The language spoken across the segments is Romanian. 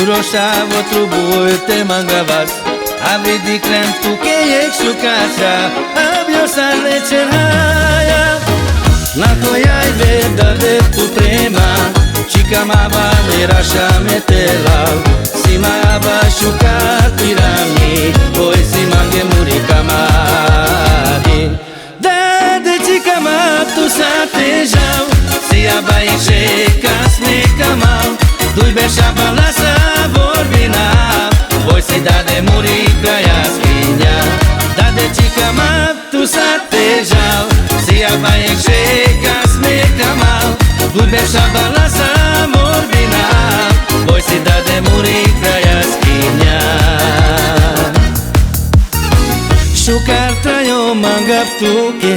Rocha, outro boi te mangavas. Abre de crento que é chucacha. Abiosa leche raya. Na coia e verdade tu prema. Chica mava lera chametela. Sima abaixo pirami. Oi se mangue murikamari. Dade chica matu satejau. Se abaixe casme camal. Dui beșava lasă vorbina. Voi să-i da de muri craiaschinia. Da de cica matu satejau. Se abaixe casme camal. Dui beșava lasă vorbina. Voi să-i da de muri craiaschinia. Shukar trajo mangap tuke.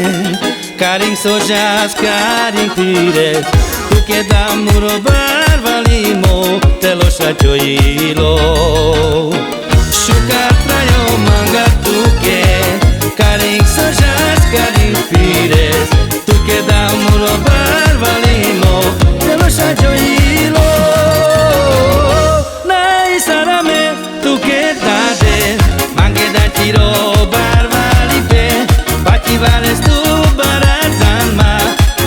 Karing sojas, karing tire. Tuke da muro barvalimo. Te lo shachioilo. Shukar trajo mangap tuke. Karing sojas, karing tire. Tuke da muro barvalimo. Te lo shachioilo. Nai sarame tuke dade. Mange da tiro barvalipe. Bati vales tu baratanma.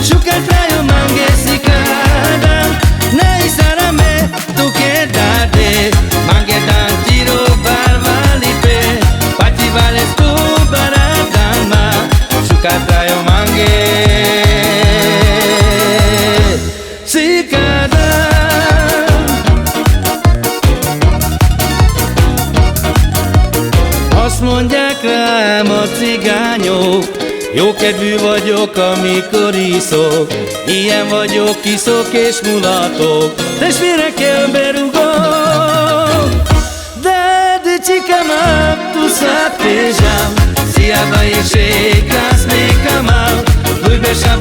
Shukar trajo mange sikada. Nai sarame tuke dade. Mange da tiro barvalipe. Bati vales tu baratanma. Shukar trajo mange sikada. Azt mondják rám a cigányok, jókedvű vagyok, amikor iszok. Ilyen vagyok, iszok és mulatok, testvérekkel berugok. De csikám, tu satejam, se abaixe casme camal. Dui beșa